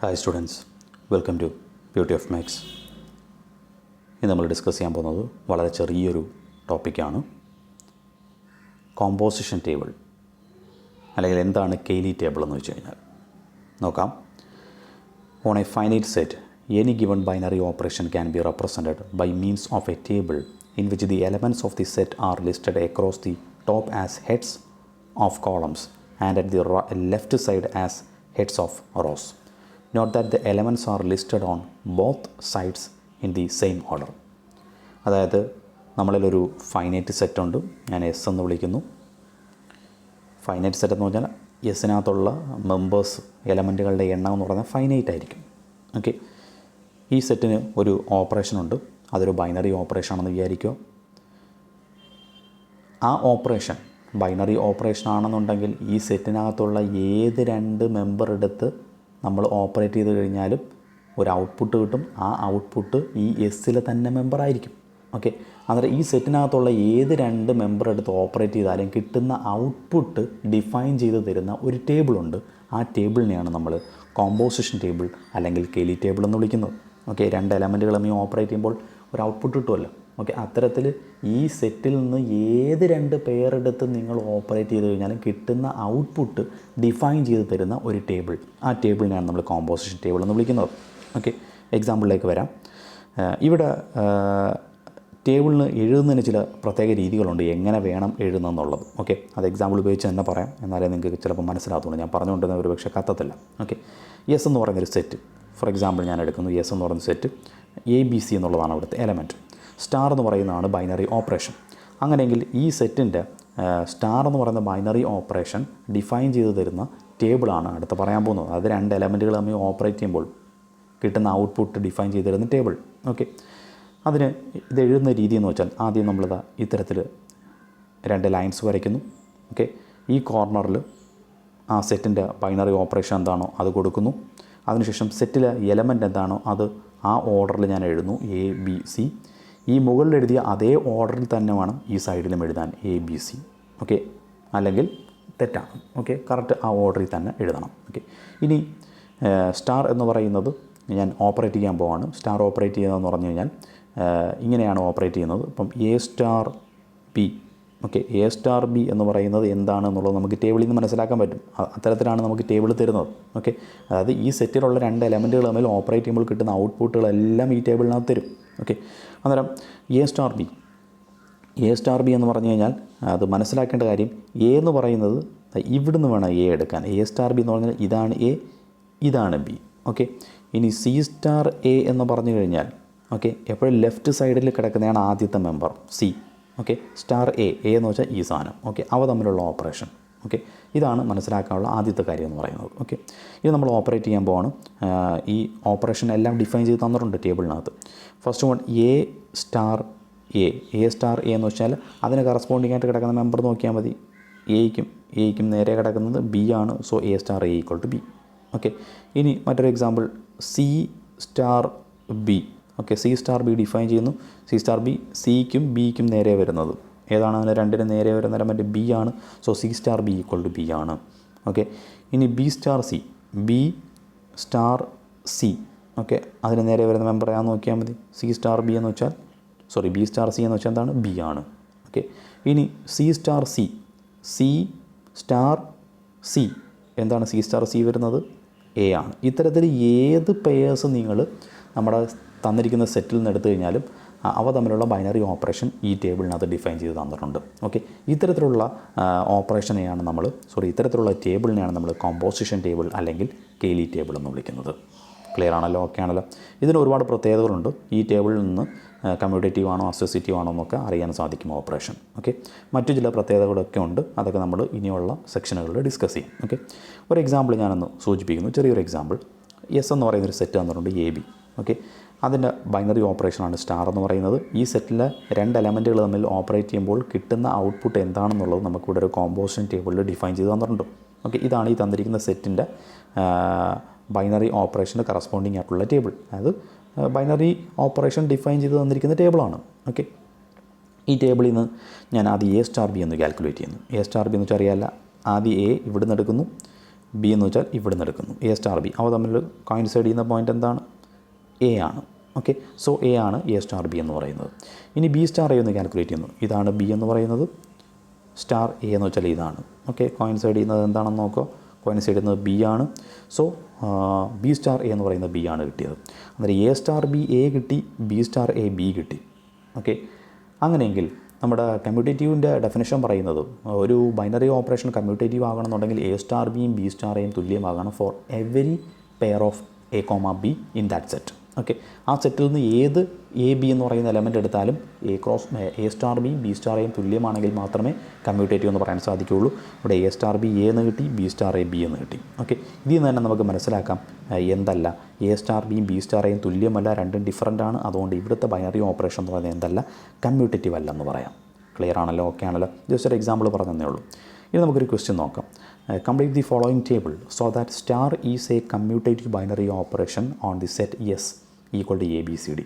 Hi students, welcome to beauty of maths. ഇന്ന് നമ്മൾ discuss ചെയ്യാൻ പോകുന്നത് വളരെ ചെറിയൊരു ടോപ്പിക്കാണ്. കോമ്പോസിഷൻ ടേബിൾ അല്ലെങ്കിൽ എന്താണ് കെയ്ലി ടേബിൾ എന്ന് വെച്ച് കഴിഞ്ഞാൽ നോക്കാം. On a finite set any given binary operation can be represented by means of a table in which the elements of the set are listed across the top as heads of columns and at the left side as heads of rows. Note that the elements are listed on both sides in the same order. അതായത് നമ്മളിലൊരു finite set ഉണ്ട്, ഞാൻ S എന്ന് വിളിക്കുന്നു. Finite set എന്ന് പറഞ്ഞാൽ എസിനകത്തുള്ള members എലമെൻറ്റുകളുടെ എണ്ണം എന്ന് പറയുന്നത് ഫൈനൈറ്റ് ആയിരിക്കും. ഓക്കെ, ഈ സെറ്റിന് ഒരു ഓപ്പറേഷൻ ഉണ്ട്, അതൊരു ബൈനറി ഓപ്പറേഷൻ ആണെന്ന് വിചാരിക്കുക. ആ ഓപ്പറേഷൻ ബൈനറി ഓപ്പറേഷൻ ആണെന്നുണ്ടെങ്കിൽ ഈ സെറ്റിനകത്തുള്ള ഏത് രണ്ട് മെമ്പർ എടുത്ത് നമ്മൾ ഓപ്പറേറ്റ് ചെയ്ത് കഴിഞ്ഞാലും ഒരു ഔട്ട്പുട്ട് കിട്ടും. ആ ഔട്ട്പുട്ട് ഈ എസ്സിലെ തന്നെ മെമ്പറായിരിക്കും. ഓക്കെ, അന്നേരം ഈ സെറ്റിനകത്തുള്ള ഏത് രണ്ട് മെമ്പർ എടുത്ത് ഓപ്പറേറ്റ് ചെയ്താലും കിട്ടുന്ന ഔട്ട്പുട്ട് ഡിഫൈൻ ചെയ്ത് തരുന്ന ഒരു ടേബിളുണ്ട്. ആ ടേബിളിനെയാണ് നമ്മൾ കോമ്പോസിഷൻ ടേബിൾ അല്ലെങ്കിൽ കെയ്ലി ടേബിൾ എന്ന് വിളിക്കുന്നത്. ഓക്കെ, രണ്ട് എലമെൻറ്റുകൾ തമ്മിൽ ഓപ്പറേറ്റ് ചെയ്യുമ്പോൾ ഒരു ഔട്ട്പുട്ട് കിട്ടുമല്ലോ. ഓക്കെ, അത്തരത്തിൽ ഈ സെറ്റിൽ നിന്ന് ഏത് രണ്ട് പേരെടുത്ത് നിങ്ങൾ ഓപ്പറേറ്റ് ചെയ്ത് കഴിഞ്ഞാലും കിട്ടുന്ന ഔട്ട്പുട്ട് ഡിഫൈൻ ചെയ്ത് തരുന്ന ഒരു ടേബിൾ, ആ ടേബിളിനെയാണ് നമ്മൾ കോമ്പോസിഷൻ ടേബിൾ എന്ന് വിളിക്കുന്നത്. ഓക്കെ, എക്സാമ്പിളിലേക്ക് വരാം. ഇവിടെ ടേബിളിന് എഴുതുന്നതിന് ചില പ്രത്യേക രീതികളുണ്ട്, എങ്ങനെ വേണം എഴുതുന്നതെന്നുള്ളത്. ഓക്കെ, അത് എക്സാമ്പിൾ ഉപയോഗിച്ച് തന്നെ പറയാം, എന്നാലേ നിങ്ങൾക്ക് ചിലപ്പോൾ മനസ്സിലാകത്തുള്ളൂ. ഞാൻ പറഞ്ഞുകൊണ്ടിരുന്ന ഒരു പക്ഷേ കത്തത്തില്ല. ഓക്കെ, എസ് എന്ന് പറയുന്നൊരു സെറ്റ്, ഫോർ എക്സാമ്പിൾ ഞാൻ എടുക്കുന്നു. എസ് എന്ന് പറയുന്ന സെറ്റ് ABC എന്നുള്ളതാണ് അവിടുത്തെ എലമെൻറ്റ്. സ്റ്റാർ എന്ന് പറയുന്നതാണ് ബൈനറി ഓപ്പറേഷൻ. അങ്ങനെയെങ്കിൽ ഈ സെറ്റിൻ്റെ സ്റ്റാർ എന്ന് പറയുന്ന ബൈനറി ഓപ്പറേഷൻ ഡിഫൈൻ ചെയ്ത് തരുന്ന ടേബിളാണ് അടുത്ത് പറയാൻ പോകുന്നത്. അത് രണ്ട് എലമെൻറ്റുകൾ തമ്മിൽ ഓപ്പറേറ്റ് ചെയ്യുമ്പോൾ കിട്ടുന്ന ഔട്ട്പുട്ട് ഡിഫൈൻ ചെയ്ത് തരുന്ന ടേബിൾ. ഓക്കെ, അതിന് ഇത് എഴുതുന്ന രീതി എന്ന് വെച്ചാൽ ആദ്യം നമ്മളിത് ഇത്തരത്തിൽ രണ്ട് ലൈൻസ് വരയ്ക്കുന്നു. ഓക്കെ, ഈ കോർണറിൽ ആ സെറ്റിൻ്റെ ബൈനറി ഓപ്പറേഷൻ എന്താണോ അത് കൊടുക്കുന്നു. അതിനുശേഷം സെറ്റിലെ എലമെൻറ്റ് എന്താണോ അത് ആ ഓർഡറിൽ ഞാൻ എഴുതുന്നു, ABC. ഈ മുകളിൽ എഴുതിയ അതേ ഓർഡറിൽ തന്നെ വേണം ഈ സൈഡിലും എഴുതാൻ, ABC. ഓക്കെ, അല്ലെങ്കിൽ തെറ്റാണ്. ഓക്കെ, കറക്റ്റ് ആ ഓർഡറിൽ തന്നെ എഴുതണം. ഓക്കെ, ഇനി സ്റ്റാർ എന്ന് പറയുന്നത് ഞാൻ ഓപ്പറേറ്റ് ചെയ്യാൻ പോവാണ്. സ്റ്റാർ ഓപ്പറേറ്റ് ചെയ്യുന്നതെന്ന് പറഞ്ഞു കഴിഞ്ഞാൽ ഇങ്ങനെയാണ് ഓപ്പറേറ്റ് ചെയ്യുന്നത്. ഇപ്പം A*B. ഓക്കെ, A*B എന്ന് പറയുന്നത് എന്താണെന്നുള്ളത് നമുക്ക് ടേബിളിൽ നിന്ന് മനസ്സിലാക്കാൻ പറ്റും. അത്തരത്തിലാണ് നമുക്ക് ടേബിൾ തരുന്നത്. ഓക്കെ, അതായത് ഈ സെറ്റിലുള്ള രണ്ട് എലമെൻറ്റുകൾ തമ്മിൽ ഓപ്പറേറ്റ് ചെയ്യുമ്പോൾ കിട്ടുന്ന ഔട്ട്പുട്ടുകളെല്ലാം ഈ ടേബിളിനകത്ത് തരും. ഓക്കെ, അന്നേരം A*B എന്ന് പറഞ്ഞു കഴിഞ്ഞാൽ അത് മനസ്സിലാക്കേണ്ട കാര്യം, എ എന്ന് പറയുന്നത് ഇവിടുന്ന് വേണം എ എടുക്കാൻ. A*B എന്ന് പറഞ്ഞാൽ ഇതാണ് എ, ഇതാണ് ബി. ഓക്കെ, ഇനി C*A എന്ന് പറഞ്ഞു കഴിഞ്ഞാൽ ഓക്കെ എപ്പോഴും ലെഫ്റ്റ് സൈഡിൽ കിടക്കുന്നതാണ് ആദ്യത്തെ member C. Okay, star A എന്ന് വെച്ചാൽ ഈ സാധനം. ഓക്കെ, അവ തമ്മിലുള്ള ഓപ്പറേഷൻ. ഓക്കെ, ഇതാണ് മനസ്സിലാക്കാനുള്ള ആദ്യത്തെ കാര്യം എന്ന് പറയുന്നത്. ഓക്കെ, ഇത് നമ്മൾ ഓപ്പറേറ്റ് ചെയ്യാൻ പോവാണ്. ഈ ഓപ്പറേഷൻ എല്ലാം ഡിഫൈൻ ചെയ്ത് തന്നിട്ടുണ്ട് ടേബിളിനകത്ത്. ഫസ്റ്റ് വൺ A*A എന്ന് വെച്ചാൽ അതിന് കറസ്പോണ്ടിങ് ആയിട്ട് കിടക്കുന്ന മെമ്പർ നോക്കിയാൽ മതി. എയ്ക്കും നേരെ കിടക്കുന്നത് ബി ആണ്. So A*A = B. ഓക്കെ, ഇനി മറ്റൊരു example C*B. Okay, C*B define ചെയ്യുന്നു. C*B സിക്കും ബിക്കും നേരെ വരുന്നത് ഏതാണ്? അതിന് രണ്ടിനും നേരെ വരുന്ന എലമെൻറ്റ് ബി ആണ്. സോ C*B = B ആണ്. ഓക്കെ, ഇനി B*C. ഓക്കെ, അതിന് നേരെ വരുന്ന മെമ്പർ ഏതാണെന്ന് നോക്കിയാൽ മതി. C*B എന്ന് വെച്ചാൽ B*C എന്ന് വെച്ചാൽ എന്താണ്? ബി ആണ്. ഓക്കെ, ഇനി C*C എന്താണ്? C*C വരുന്നത് എ ആണ്. ഇത്തരത്തിൽ ഏത് പെയേഴ്സ് നിങ്ങൾ നമ്മുടെ തന്നിരിക്കുന്ന സെറ്റിൽ നിന്ന് എടുത്തു കഴിഞ്ഞാലും അവ തമ്മിലുള്ള ബൈനറി ഓപ്പറേഷൻ ഈ ടേബിളിനകത്ത് ഡിഫൈൻ ചെയ്ത് തന്നിട്ടുണ്ട്. ഓക്കെ, ഇത്തരത്തിലുള്ള ഇത്തരത്തിലുള്ള ടേബിളിനെയാണ് നമ്മൾ കോമ്പോസിഷൻ ടേബിൾ അല്ലെങ്കിൽ കെയ്ലി ടേബിൾ എന്ന് വിളിക്കുന്നത്. ക്ലിയർ ആണല്ലോ? ഓക്കെ ആണല്ലോ? ഇതിന് ഒരുപാട് പ്രത്യേകതകളുണ്ട്. ഈ ടേബിളിൽ നിന്ന് കമ്മ്യൂട്ടേറ്റീവ് ആണോ അസോസിയേറ്റീവ് ആണോ എന്നൊക്കെ അറിയാൻ സാധിക്കും ഓപ്പറേഷൻ. ഓക്കെ, മറ്റു ചില പ്രത്യേകതകളൊക്കെ ഉണ്ട്. അതൊക്കെ നമ്മൾ ഇനിയുള്ള സെക്ഷനുകളിൽ ഡിസ്കസ് ചെയ്യും. ഓക്കെ, ഒരു എക്സാമ്പിൾ ഞാനൊന്ന് സൂചിപ്പിക്കുന്നു, ചെറിയൊരു എക്സാമ്പിൾ. എസ് എന്ന് പറയുന്നൊരു സെറ്റ് തന്നിട്ടുണ്ട്, AB. ഓക്കെ, അതിൻ്റെ ബൈനറി ഓപ്പറേഷനാണ് സ്റ്റാർ എന്ന് പറയുന്നത്. ഈ സെറ്റിലെ രണ്ട് എലമെൻറ്റുകൾ തമ്മിൽ ഓപ്പറേറ്റ് ചെയ്യുമ്പോൾ കിട്ടുന്ന ഔട്ട്പുട്ട് എന്താണെന്നുള്ളത് നമുക്കിവിടെ ഒരു കോമ്പോസിഷൻ ടേബിളിൽ ഡിഫൈൻ ചെയ്ത് തന്നിട്ടുണ്ട്. ഓക്കെ, ഇതാണ് ഈ തന്നിരിക്കുന്ന സെറ്റിൻ്റെ ബൈനറി ഓപ്പറേഷന് കറസ്പോണ്ടിങ് ആയിട്ടുള്ള ടേബിൾ. അതായത് ബൈനറി ഓപ്പറേഷൻ ഡിഫൈൻ ചെയ്ത് തന്നിരിക്കുന്ന ടേബിളാണ്. ഓക്കെ, ഈ ടേബിളിൽ നിന്ന് ഞാൻ ആദ്യം A*B എന്ന് കാൽക്കുലേറ്റ് ചെയ്യുന്നു. A*B എന്ന് വെച്ചാൽ അറിയാമല്ല, ആദ്യം എ ഇവിടുന്ന് എടുക്കുന്നു, ബി എന്ന് വെച്ചാൽ ഇവിടെ നിന്ന് എടുക്കുന്നു എ സ്റ്റാർ ബി. അവ തമ്മിൽ കോയിൻസൈഡ് ചെയ്യുന്ന പോയിൻ്റ് എന്താണ്? എ ആണ്. ഓക്കെ, സോ എ ആണ് എ സ്റ്റാർ ബി എന്ന് പറയുന്നത്. ഇനി ബി സ്റ്റാർ എ ഒന്ന് കാൽക്കുലേറ്റ് ചെയ്യുന്നു. ഇതാണ് ബി എന്ന് പറയുന്നത്, സ്റ്റാർ എ എന്ന് വെച്ചാൽ ഇതാണ്. ഓക്കെ, കോയിൻസൈഡ് ചെയ്യുന്നത് എന്താണെന്ന് നോക്കുക. കോയിൻസൈഡ് ചെയ്യുന്നത് ബി ആണ്. സോ ബി സ്റ്റാർ എ എന്ന് പറയുന്നത് ബി ആണ് കിട്ടിയത്. അന്നേരം എ സ്റ്റാർ ബി എ കിട്ടി, ബി സ്റ്റാർ എ ബി കിട്ടി. ഓക്കെ, അങ്ങനെയെങ്കിൽ നമ്മുടെ കമ്മ്യൂട്ടേറ്റീവിൻ്റെ ഡെഫിനേഷൻ പറയുന്നത് ഒരു ബൈനറി ഓപ്പറേഷൻ കമ്മ്യൂട്ടേറ്റീവ് ആകണമെന്നുണ്ടെങ്കിൽ എ സ്റ്റാർ ബിയും ബി സ്റ്റാർ എയും തുല്യമാകണം for every pair of A comma B in that set. Okay, ആ സെറ്റിൽ നിന്ന് ഏത് എ ബി എന്ന് പറയുന്ന എലമെൻ്റ് എടുത്താലും എ സ്റ്റാർ ബിയും ബി സ്റ്റാർ എയും തുല്യമാണെങ്കിൽ മാത്രമേ കമ്മ്യൂട്ടേറ്റീവ് എന്ന് പറയാൻ സാധിക്കുകയുള്ളൂ. ഇവിടെ എ സ്റ്റാർ ബി എ എന്ന് കിട്ടി, ബി സ്റ്റാർ എ ബി എന്ന് കിട്ടി. ഓക്കെ, ഇതിൽ നിന്ന് തന്നെ നമുക്ക് മനസ്സിലാക്കാം എന്തല്ല, എ സ്റ്റാർ ബിയും ബി സ്റ്റാർ എയും തുല്യമല്ല, രണ്ടും ഡിഫറൻ്റ് ആണ്. അതുകൊണ്ട് ഇവിടുത്തെ ബൈനറി ഓപ്പറേഷൻ എന്ന് പറയുന്നത് എന്തല്ല, കമ്മ്യൂട്ടേറ്റീവ് അല്ലെന്ന് പറയാം. ക്ലിയർ ആണല്ലോ? ഓക്കെ ആണല്ലോ? ജസ്റ്റ് ഒരു എക്സാമ്പിൾ പറഞ്ഞതേ ഉള്ളൂ. ഇനി നമുക്കൊരു ക്വസ്റ്റ്യൻ നോക്കാം. Complete the following table so that star is a commutative binary operation on the set S equal to A B C d.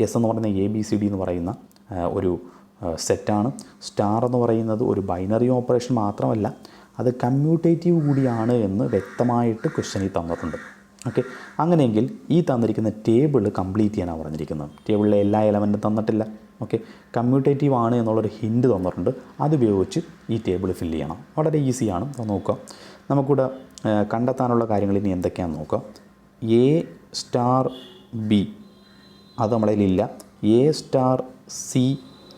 S എന്ന് പറയുന്ന എ ബി സി ഡി എന്ന് പറയുന്ന ഒരു സെറ്റാണ്. സ്റ്റാർ എന്ന് പറയുന്നത് ഒരു ബൈനറി ഓപ്പറേഷൻ മാത്രമല്ല, അത് കമ്മ്യൂട്ടേറ്റീവ് കൂടിയാണ് എന്ന് വ്യക്തമായിട്ട് ക്വസ്റ്റ്യനിൽ തന്നിട്ടുണ്ട്. ഓക്കെ, അങ്ങനെയെങ്കിൽ ഈ തന്നിരിക്കുന്ന ടേബിൾ കംപ്ലീറ്റ് ചെയ്യാനാണ് പറഞ്ഞിരിക്കുന്നത്. ടേബിളിലെ എല്ലാ എലമെൻറ്റും തന്നിട്ടില്ല. ഓക്കെ, കമ്മ്യൂട്ടേറ്റീവ് ആണ് എന്നുള്ളൊരു ഹിൻറ്റ് തന്നിട്ടുണ്ട്. അതുപയോഗിച്ച് ഈ ടേബിൾ ഫില്ല് ചെയ്യണം. വളരെ ഈസിയാണ്. നോക്കുക, നമുക്കിവിടെ കണ്ടെത്താനുള്ള കാര്യങ്ങൾ ഇനി എന്തൊക്കെയാണെന്ന് നോക്കാം. എ സ്റ്റാർ ബി അത് നമ്മളതിലില്ല. എ സ്റ്റാർ സി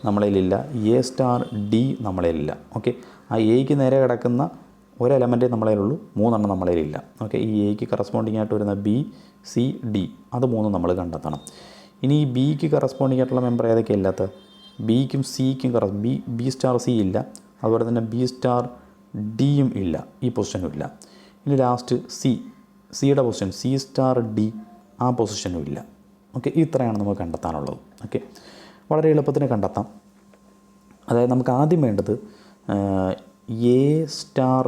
നമ്മളതിലില്ല. എ സ്റ്റാർ ഡി നമ്മളതിലില്ല. ഓക്കെ, ആ എയ്ക്ക് നേരെ കിടക്കുന്ന ഒരു എലമെൻറ്റേ നമ്മളതിലുള്ളൂ, 3 എണ്ണം നമ്മളതിലില്ല. ഓക്കെ, ഈ എയ്ക്ക് കറസ്പോണ്ടിങ് ആയിട്ട് വരുന്ന ബി സി ഡി അത് 3 നമ്മൾ കണ്ടെത്തണം. ഇനി ഈ ബിക്ക് കറസ്പോണ്ടിങ് ആയിട്ടുള്ള മെമ്പർ ഏതൊക്കെയാണ് ഇല്ലാത്ത? ബിക്കും സിക്കും ബി സ്റ്റാർ സി ഇല്ല, അതുപോലെ തന്നെ ബി സ്റ്റാർ ഡിയും ഇല്ല, ഈ പൊസിഷനും ഇല്ല. ഇനി ലാസ്റ്റ് സിയുടെ പൊസിഷൻ സി സ്റ്റാർ ഡി ആ പൊസിഷനും ഇല്ല. ഓക്കെ, ഇത്രയാണ് നമുക്ക് കണ്ടെത്താനുള്ളത്. ഓക്കെ, വളരെ എളുപ്പത്തിന് കണ്ടെത്താം. അതായത് നമുക്ക് ആദ്യം വേണ്ടത് എ സ്റ്റാർ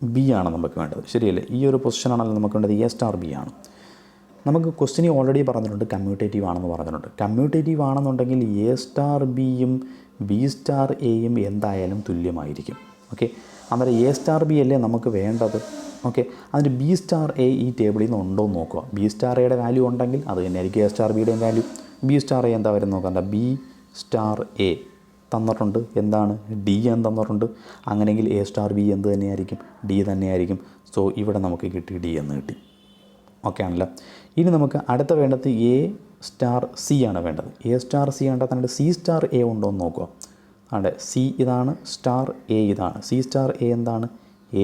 ബി ആണ് നമുക്ക് വേണ്ടത്, ശരിയല്ലേ? ഈ ഒരു പൊസിഷനാണല്ലോ നമുക്ക് വേണ്ടത്, എ സ്റ്റാർ ബി ആണ്. നമുക്ക് ക്വസ്റ്റ്യൻ ഓൾറെഡി പറഞ്ഞിട്ടുണ്ട് കമ്മ്യൂട്ടേറ്റീവ് ആണെന്ന് പറഞ്ഞിട്ടുണ്ട്. കമ്മ്യൂട്ടേറ്റീവ് ആണെന്നുണ്ടെങ്കിൽ എ സ്റ്റാർ ബിയും ബി സ്റ്റാർ എയും എന്തായാലും തുല്യമായിരിക്കും. ഓക്കെ, അന്നേരം എ സ്റ്റാർ ബി അല്ലേ നമുക്ക് വേണ്ടത്. ഓക്കെ, അതിന് ബി സ്റ്റാർ എ ഈ ടേബിളിൽ നിന്ന് ഉണ്ടോ എന്ന് നോക്കുക. ബി സ്റ്റാർ എയുടെ വാല്യൂ ഉണ്ടെങ്കിൽ അത് തന്നെയായിരിക്കും എ സ്റ്റാർ ബിയുടെയും വാല്യൂ. ബി സ്റ്റാർ എ എന്താ വരുന്നത് നോക്കണ്ട, ബി സ്റ്റാർ എ തന്നിട്ടുണ്ട്, എന്താണ് ഡി എന്ന് തന്നിട്ടുണ്ട്. അങ്ങനെയെങ്കിൽ എ സ്റ്റാർ ബി എന്ത് തന്നെയായിരിക്കും, ഡി തന്നെയായിരിക്കും. സോ ഇവിടെ നമുക്ക് കിട്ടി ഡി എന്ന് കിട്ടി. ഓക്കെ ആണല്ലോ? ഇനി നമുക്ക് അടുത്ത വേണ്ടത് എ സ്റ്റാർ സി ആണ് വേണ്ടത്. എ സ്റ്റാർ സി കണ്ടെത്താനായിട്ട് സി സ്റ്റാർ എ ഉണ്ടോ എന്ന് നോക്കുക. അവിടെ സി ഇതാണ്, സ്റ്റാർ എ ഇതാണ്. സി സ്റ്റാർ എ എന്താണ്,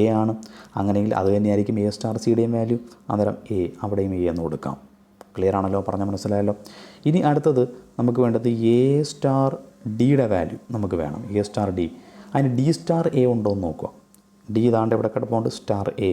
എ ആണ്. അങ്ങനെയെങ്കിൽ അത് തന്നെയായിരിക്കും എ സ്റ്റാർ സിയുടെയും വാല്യൂ. അന്നേരം എ അവിടെയും എ എന്ന് കൊടുക്കാം. ക്ലിയർ ആണല്ലോ? പറഞ്ഞാൽ മനസ്സിലായല്ലോ? ഇനി അടുത്തത് നമുക്ക് വേണ്ടത് എ സ്റ്റാർ ഡിയുടെ വാല്യൂ നമുക്ക് വേണം. എ സ്റ്റാർ ഡി, അതിന് ഡി സ്റ്റാർ എ ഉണ്ടോ എന്ന് നോക്കുക. ഡി ഇതാണ്ട് ഇവിടെ കിടപ്പുണ്ട്, star A.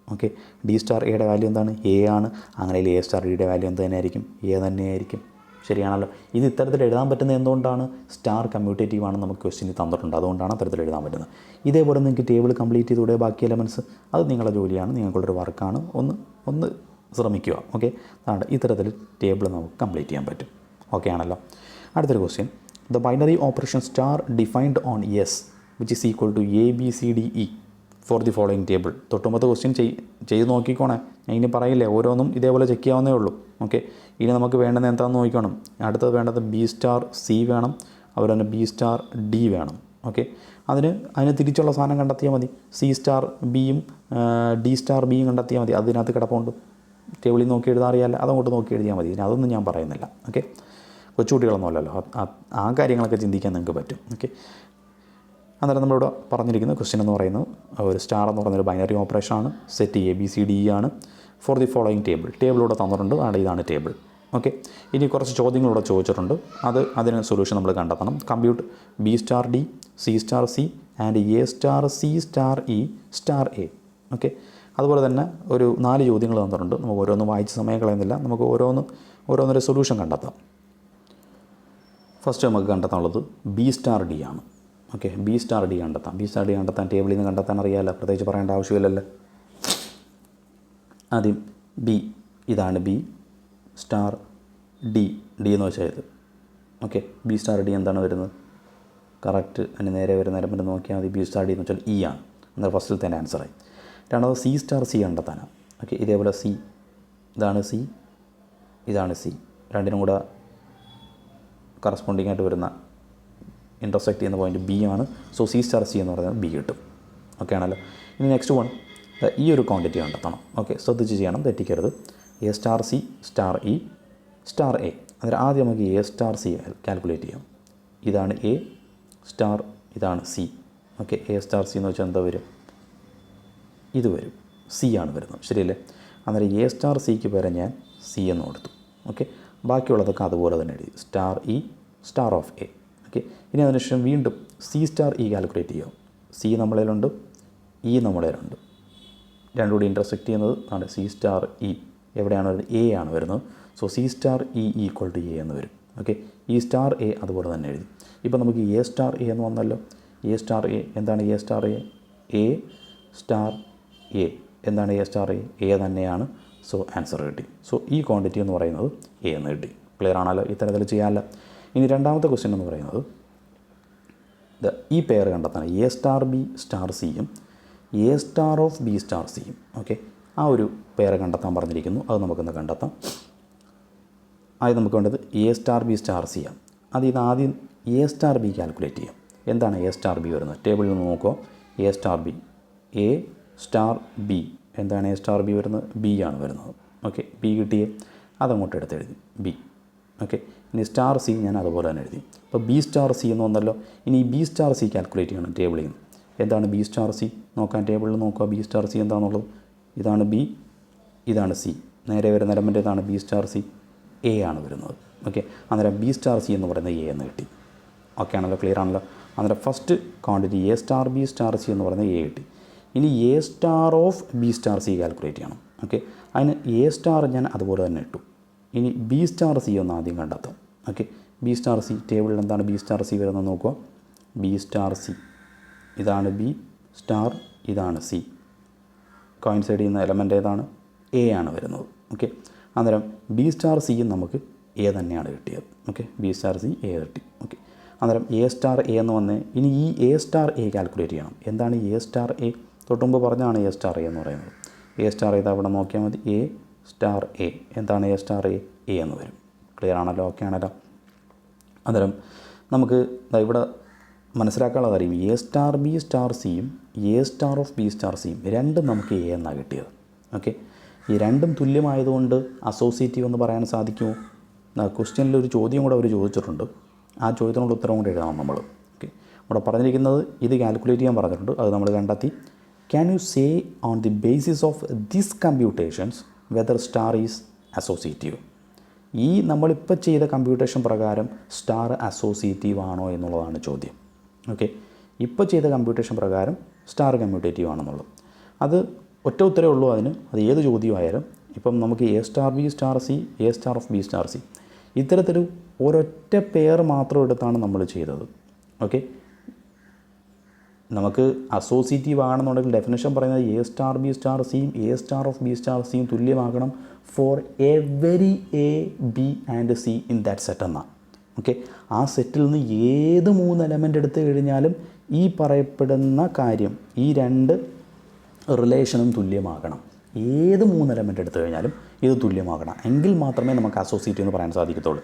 Okay, D star എയുടെ വാല്യൂ എന്താണ്, എ ആണ്. അങ്ങനെയെങ്കിൽ എ സ്റ്റാർ ഡിയുടെ വാല്യൂ എന്ത് തന്നെയായിരിക്കും, എ തന്നെയായിരിക്കും. ശരിയാണല്ലോ? ഇത് ഇത്തരത്തിൽ എഴുതാൻ പറ്റുന്നത് എന്തുകൊണ്ടാണ്, സ്റ്റാർ കമ്മ്യൂട്ടേറ്റീവ് ആണെന്ന് നമുക്ക് ക്വസ്റ്റ്യനിൽ തന്നിട്ടുണ്ട്, അതുകൊണ്ടാണ് അത്തരത്തിൽ എഴുതാൻ പറ്റുന്നത്. ഇതേപോലെ നിങ്ങൾക്ക് ടേബിൾ കംപ്ലീറ്റ് ചെയ്തുകൂടെ ബാക്കി എലമെൻറ്റ്സ്? അത് നിങ്ങളുടെ ജോലിയാണ്, നിങ്ങൾക്കുള്ളൊരു വർക്കാണ്. ഒന്ന് ശ്രമിക്കുക. ഓക്കെ, അതുകൊണ്ട് ഇത്തരത്തിൽ ടേബിൾ നമുക്ക് കംപ്ലീറ്റ് ചെയ്യാൻ പറ്റും. ഓക്കെ ആണല്ലോ? അടുത്തൊരു question, the binary operation star defined on S which is equal to A B C D E for the following table. തൊട്ടുമ്പത്തെ ക്വസ്റ്റ്യൻ ചെയ്ത് നോക്കിക്കോണേ. ഞാൻ ഇനി പറയില്ലേ, ഓരോന്നും ഇതേപോലെ ചെക്ക് ചെയ്യാവുന്നേ ഉള്ളൂ. ഓക്കെ, ഇനി നമുക്ക് വേണ്ടത് എന്താണെന്ന് നോക്കണം. അടുത്തത് വേണ്ടത് ബി സ്റ്റാർ സി വേണം, അതുപോലെ തന്നെ ബി സ്റ്റാർ ഡി വേണം. ഓക്കെ, അതിന് തിരിച്ചുള്ള സാധനം കണ്ടെത്തിയാൽ മതി. സി സ്റ്റാർ ബിയും ഡി സ്റ്റാർ ബിയും കണ്ടെത്തിയാൽ മതി. അതിനകത്ത് കിടപ്പുണ്ട്, ടേബിളിൽ നോക്കി എഴുതാൻ അറിയാമല്ല, അതങ്ങോട്ട് നോക്കി എഴുതിയാൽ മതി. ഇനി അതൊന്നും ഞാൻ പറയുന്നില്ല. ഓക്കെ, കൊച്ചുകുട്ടികളൊന്നും അല്ലല്ലോ, ആ കാര്യങ്ങളൊക്കെ ചിന്തിക്കാൻ നിങ്ങൾക്ക് പറ്റും. ഓക്കെ, അന്നേരം നമ്മളിവിടെ പറഞ്ഞിരിക്കുന്ന ക്വസ്റ്റ്യൻ എന്ന് പറയുന്നത് ഒരു സ്റ്റാർ എന്ന് പറയുന്നൊരു ബൈനറി ഓപ്പറേഷനാണ്. Set A B C D ആണ് ഫോർ ദി ഫോളോയിങ് ടേബിൾ. ടേബിളിലൂടെ തന്നിട്ടുണ്ട്, ഇതാണ് ടേബിൾ. ഓക്കെ, ഇനി കുറച്ച് ചോദ്യങ്ങളിവിടെ ചോദിച്ചിട്ടുണ്ട്. അതിന് സൊല്യൂഷൻ നമ്മൾ കണ്ടെത്തണം. Compute B star D, C star C and A star C star E star A. Okay, അതുപോലെ തന്നെ ഒരു 4 ചോദ്യങ്ങൾ തന്നിട്ടുണ്ട്. നമുക്ക് ഓരോന്ന് വായിച്ച് സമയം കളയുന്നില്ല, നമുക്ക് ഓരോന്നൊരു സൊല്യൂഷൻ കണ്ടെത്താം. ഫസ്റ്റ് നമുക്ക് കണ്ടെത്താനുള്ളത് ബി സ്റ്റാർ ഡി ആണ്. ഓക്കെ, ബി സ്റ്റാർ ഡി കണ്ടെത്താം. ബി സ്റ്റാർ ഡി കണ്ടെത്താൻ ടേബിളിൽ നിന്ന് കണ്ടെത്താൻ അറിയാമല്ലോ, പ്രത്യേകിച്ച് പറയേണ്ട ആവശ്യമില്ലല്ലോ. ആദ്യം ബി, ഇതാണ് ബി സ്റ്റാർ ഡി. ഡി എന്ന് വെച്ചാൽ ഇത്. ഓക്കെ, ബി സ്റ്റാർ ഡി എന്താണ് വരുന്നത്, കറക്റ്റ് അതിന് നേരെ വരുന്ന എലമെൻറ്റ് നോക്കിയാൽ മതി. ബി സ്റ്റാർ ഡി എന്ന് വെച്ചാൽ ഇ ആണ്. എന്നാൽ ഫസ്റ്റിൽ തന്നെ ആൻസറായി. രണ്ടാമത് സി സ്റ്റാർ സി കണ്ടെത്താനാണ്. ഓക്കെ, ഇതേപോലെ സി, ഇതാണ് സി, ഇതാണ് സി, രണ്ടിനും കൂടെ കറസ്പോണ്ടിങ് ആയിട്ട് വരുന്ന ഇൻ്റർസെക്റ്റ് ചെയ്യുന്ന പോയിൻറ്റ് ബി ആണ്. സോ സി സ്റ്റാർ സി എന്ന് പറയുന്നത് ബി കിട്ടും. ഓക്കെ ആണല്ലോ. ഇനി നെക്സ്റ്റ് വൺ, ഈ ഒരു ക്വാണ്ടിറ്റി കണ്ടെത്തണം. ഓക്കെ, ശ്രദ്ധിച്ച് ചെയ്യണം, തെറ്റിക്കരുത്. A star C star E star A. അന്നേരം ആദ്യം നമുക്ക് എ സ്റ്റാർ സി കാൽക്കുലേറ്റ് ചെയ്യാം. ഇതാണ് എ സ്റ്റാർ, ഇതാണ് C. Okay, A star C എന്ന് വെച്ചാൽ എന്താ വരും? ഇത് വരും, സി ആണ് വരുന്നത്, ശരിയല്ലേ? അന്നേരം എ സ്റ്റാർ സിക്ക് പകരം ഞാൻ സി എന്ന് കൊടുത്തു. ഓക്കെ, ബാക്കിയുള്ളതൊക്കെ അതുപോലെ തന്നെ എഴുതി, star E star of A. Okay, ഇനി അതിനുശേഷം വീണ്ടും സി സ്റ്റാർ ഇ കാൽക്കുലേറ്റ് ചെയ്യാം. സി നമ്മളതിലുണ്ട്, ഇ നമ്മളതിലുണ്ട്, രണ്ടും കൂടി ഇൻ്റർസെക്റ്റ് ചെയ്യുന്നത് ആണ് സി സ്റ്റാർ ഇ. എവിടെയാണ് വരുന്നത്? എ ആണ് വരുന്നത്. So c star e equal to a എന്ന് വരും. ഓക്കെ, ഇ സ്റ്റാർ എ അതുപോലെ തന്നെ എഴുതി. ഇപ്പോൾ നമുക്ക് എ സ്റ്റാർ എ എന്ന് വന്നല്ലോ. എ സ്റ്റാർ എ എന്താണ്? A star A, A star A എന്താണ്? എ സ്റ്റാർ എ, എ തന്നെയാണ്. സോ ആൻസർ കിട്ടി. സോ ഈ ക്വാണ്ടിറ്റി എന്ന് പറയുന്നത് എ എന്ന് കിട്ടി. ക്ലിയർ ആണല്ലോ? ഇത്തരത്തിൽ ചെയ്യാമല്ലോ. ഇനി രണ്ടാമത്തെ ക്വസ്റ്റ്യൻ എന്ന് പറയുന്നത് ഈ പെയർ കണ്ടെത്താൻ എ സ്റ്റാർ ബി സ്റ്റാർ സിയും A star of B star സിയും. ഓക്കെ, ആ ഒരു പെയർ കണ്ടെത്താൻ പറഞ്ഞിരിക്കുന്നു. അത് നമുക്കൊന്ന് കണ്ടെത്താം. ആദ്യം നമുക്ക് വേണ്ടത് A star B star C ആണ്. അതിൽ ആദ്യം എ സ്റ്റാർ ബി കാൽക്കുലേറ്റ് ചെയ്യാം. എന്താണ് എ സ്റ്റാർ ബി വരുന്നത്? ടേബിളിൽ നിന്ന് നോക്കുക. A star B, A star B എന്താണ്? എ സ്റ്റാർ ബി വരുന്നത് ബി ആണ് വരുന്നത്. ഓക്കെ, ബി കിട്ടിയേ അതങ്ങോട്ട് എടുത്തെഴുതി ബി. ഓക്കെ, ഇനി സ്റ്റാർ സി ഞാൻ അതുപോലെ തന്നെ എഴുതി. അപ്പോൾ ബി സ്റ്റാർ സി എന്ന് വന്നല്ലോ. ഇനി ബി സ്റ്റാർ സി കാൽക്കുലേറ്റ് ചെയ്യണം ടേബിളിൽ നിന്ന്. എന്താണ് ബി സ്റ്റാർ സി നോക്കാൻ? ടേബിളിൽ നോക്കുക. ബി സ്റ്റാർ സി എന്താണെന്നുള്ളത്, ഇതാണ് ബി, ഇതാണ് സി. നേരെ വരുന്ന എലമെൻ്റ് ഏതാണ്? ബി സ്റ്റാർ സി, എ ആണ് വരുന്നത്. ഓക്കെ, അന്നേരം ബി സ്റ്റാർ സി എന്ന് പറയുന്നത് എ എന്ന് കിട്ടി. ഓക്കെ ആണല്ലോ? ക്ലിയർ ആണല്ലോ? അന്നേരം first quantity A star B star C എന്ന് പറയുന്നത് എ കിട്ടി. ഇനി A star of B star C calculate ചെയ്യണം. ഓക്കെ, അതിന് എ സ്റ്റാർ ഞാൻ അതുപോലെ തന്നെ ഇട്ടു. ഇനി ബി സ്റ്റാർ സി ഒന്ന് ആദ്യം കണ്ടെത്താം. ഓക്കെ, ബി സ്റ്റാർ സി ടേബിളിൽ എന്താണ് ബി സ്റ്റാർ സി വരുന്നത് നോക്കുക. ബി സ്റ്റാർ സി, ഇതാണ് ബി സ്റ്റാർ, ഇതാണ് സി. കോയിൻസൈഡ് ചെയ്യുന്ന എലമെൻ്റ് ഏതാണ്? എ ആണ് വരുന്നത്. ഓക്കെ, അന്നേരം ബി സ്റ്റാർ സിയും നമുക്ക് എ തന്നെയാണ് കിട്ടിയത്. Okay, B star C A കിട്ടി. ഓക്കെ, അന്നേരം എ സ്റ്റാർ എ എന്ന് വന്ന് ഇനി ഈ എ സ്റ്റാർ എ കാൽക്കുലേറ്റ് ചെയ്യണം. എന്താണ് എ സ്റ്റാർ എ? തൊട്ടുമുമ്പ് പറഞ്ഞാണ് എ സ്റ്റാർ എ എന്ന് പറയുന്നത്. എ സ്റ്റാർ എ അവിടെ നോക്കിയാൽ മതി. എ സ്റ്റാർ എ എന്താണ്? എ സ്റ്റാർ എ, എ എന്ന് വരും. ക്ലിയർ ആണല്ലോ? ഓക്കെ ആണല്ലോ? അന്നേരം നമുക്ക് ഇവിടെ മനസ്സിലാക്കാനുള്ള കാര്യം എ സ്റ്റാർ ബി സ്റ്റാർ സിയും A star of B star സിയും രണ്ടും നമുക്ക് എ എന്നാണ് കിട്ടിയത്. ഓക്കെ, ഈ രണ്ടും തുല്യമായതുകൊണ്ട് അസോസിയേറ്റീവ് എന്ന് പറയാൻ സാധിക്കുമോ? ക്വസ്റ്റ്യനിൽ ഒരു ചോദ്യം കൂടെ അവർ ചോദിച്ചിട്ടുണ്ട്. ആ ചോദ്യത്തിനുള്ള ഉത്തരം കൂടെ എഴുതണം നമ്മൾ. ഓക്കെ, ഇവിടെ പറഞ്ഞിരിക്കുന്നത് ഇത് കാൽക്കുലേറ്റ് ചെയ്യാൻ പറഞ്ഞിട്ടുണ്ട്. അത് നമ്മൾ കണ്ടെത്തി. Can you say on the basis of this computations whether star is associative? ഈ നമ്മളിപ്പോൾ ചെയ്ത കമ്പ്യൂട്ടേഷൻ പ്രകാരം സ്റ്റാർ അസോസിയേറ്റീവ് ആണോ എന്നുള്ളതാണ് ചോദ്യം. ഓക്കെ, ഇപ്പോൾ ചെയ്ത കമ്പ്യൂട്ടേഷൻ പ്രകാരം സ്റ്റാർ കമ്മ്യൂട്ടേറ്റീവ് ആണെന്നുള്ളത്. അത് ഒറ്റ ഉത്തരവേ ഉള്ളൂ അതിന്. അത് ഏത് ചോദ്യമായാലും ഇപ്പം നമുക്ക് A star B star C, A star of B star C, ഇത്തരത്തിൽ ഒരൊറ്റ പെയർ മാത്രം എടുത്താണ് നമ്മൾ ചെയ്തത്. ഓക്കെ, നമുക്ക് അസോസിയേറ്റീവ് ആണെന്നുണ്ടെങ്കിൽ ഡെഫിനേഷൻ പറയുന്നത് എ സ്റ്റാർ ബി സ്റ്റാർ സിയും A star of B star സിയും തുല്യമാകണം for every A B and C in that set എന്നാണ്. ഓക്കെ, ആ സെറ്റിൽ നിന്ന് ഏത് 3 എലമെൻ്റ് എടുത്തു കഴിഞ്ഞാലും ഈ പറയപ്പെടുന്ന കാര്യം, ഈ രണ്ട് റിലേഷനും തുല്യമാകണം. ഏത് 3 എലമെൻ്റ് എടുത്തു കഴിഞ്ഞാലും ഇത് തുല്യമാകണം. എങ്കിൽ മാത്രമേ നമുക്ക് അസോസിയേറ്റീവ് എന്ന് പറയാൻ സാധിക്കത്തുള്ളൂ.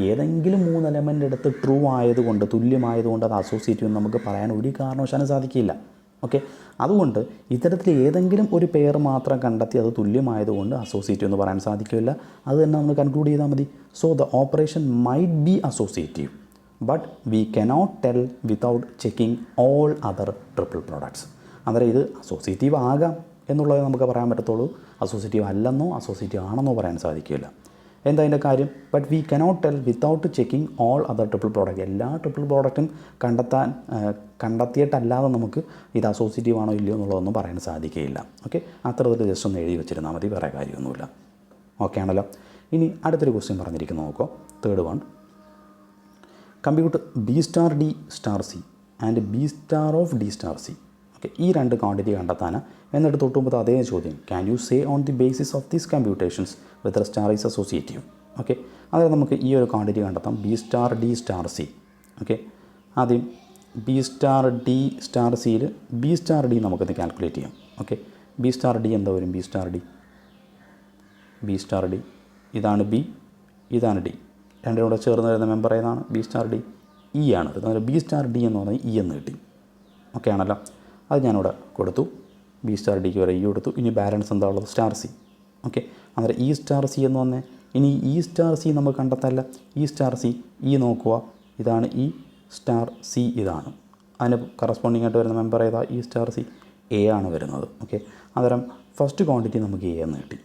ഏതെങ്കിലും 3 എലമെൻ്റ് എടുത്ത് ട്രൂ ആയതുകൊണ്ട്, തുല്യമായതുകൊണ്ട് അത് അസോസിയേറ്റീവ് എന്ന് നമുക്ക് പറയാൻ ഒരു കാരണവശാലും സാധിക്കില്ല. ഓക്കെ, അതുകൊണ്ട് ഇത്തരത്തിൽ ഏതെങ്കിലും ഒരു പെയർ മാത്രം കണ്ടെത്തി അത് തുല്യമായതുകൊണ്ട് അസോസിയേറ്റീവ് എന്ന് പറയാൻ സാധിക്കില്ല. അത് തന്നെ നമ്മൾ കൺക്ലൂഡ് ചെയ്താൽ മതി. So the operation might be associative but we cannot tell without checking all other triple products. അന്നേരം ഇത് അസോസിയേറ്റീവ് ആകാം എന്നുള്ളത് നമുക്ക് പറയാൻ പറ്റത്തുള്ളൂ. അസോസിയേറ്റീവ് അല്ലെന്നോ അസോസിയേറ്റീവ് ആണെന്നോ പറയാൻ സാധിക്കില്ല. എന്താ അതിൻ്റെ കാര്യം? But we cannot tell without checking all other triple product. എല്ലാ ട്രിപ്പിൾ പ്രോഡക്റ്റും കണ്ടെത്തിയിട്ടല്ലാതെ നമുക്ക് ഇത് അസോസിയേറ്റീവ് ആണോ ഇല്ലയോ എന്നുള്ളതൊന്നും പറയാൻ സാധിക്കുകയില്ല. ഓക്കെ, അത്തരത്തിൽ ജസ്റ്റ് ഒന്ന് എഴുതി വെച്ചിരുന്നാൽ മതി, വേറെ കാര്യമൊന്നുമില്ല. ഓക്കെ ആണല്ലോ? ഇനി അടുത്തൊരു ക്വസ്റ്റ്യൻ പറഞ്ഞിരിക്കുന്നു നോക്കോ. Third one, compute B star D star C and B star of D star C. Okay, ഈ രണ്ട് ക്വാണ്ടിറ്റി കണ്ടെത്താനാണ്. എന്നിട്ട് തൊട്ടുമുമ്പ് അതേ ചോദ്യം, can you say on the basis of these computations with star is associative. Okay, അതായത് നമുക്ക് ഈ ഒരു ക്വാണ്ടിറ്റി കണ്ടെത്താം, B star D star C. Okay, ആദ്യം ബി സ്റ്റാർ ഡി സ്റ്റാർ സിയിൽ ബി സ്റ്റാർ ഡി നമുക്കൊന്ന് കാൽക്കുലേറ്റ് ചെയ്യാം. ഓക്കെ, ബി സ്റ്റാർ ഡി എന്താ വരും? ബി സ്റ്റാർ ഡി ഇതാണ് ബി, ഇതാണ് ഡി, രണ്ടും കൂടെ ചേർന്ന് വരുന്ന മെമ്പർ ഏതാണ്? ബി സ്റ്റാർ ഡി ഇ ആണ്. അതായത് ബി സ്റ്റാർ ഡി എന്ന് പറഞ്ഞാൽ ഇ എന്ന് കിട്ടി. ഓക്കെ ആണല്ലോ. അത് ഞാനിവിടെ കൊടുത്തു. ബി സ്റ്റാർ ഡിക്ക് വരെ ഇ കൊടുത്തു. ഇനി ബാലൻസ് എന്താ ഉള്ളത്? Star C. ഓക്കെ, അന്നേരം ഇ സ്റ്റാർ സി എന്ന് പറഞ്ഞാൽ ഇനി ഇ സ്റ്റാർ സി നമുക്ക് കണ്ടെത്തല്ല. ഇ സ്റ്റാർ സി ഇ നോക്കുക, ഇതാണ് ഇ സ്റ്റാർ സി, ഇതാണ് അതിന് കറസ്പോണ്ടിങ് ആയിട്ട് വരുന്ന മെമ്പർ ഏതാ? ഇ സ്റ്റാർ സി എ ആണ് വരുന്നത്. ഓക്കെ, അന്നേരം ഫസ്റ്റ് ക്വാണ്ടിറ്റി നമുക്ക് എ എന്ന് കിട്ടി.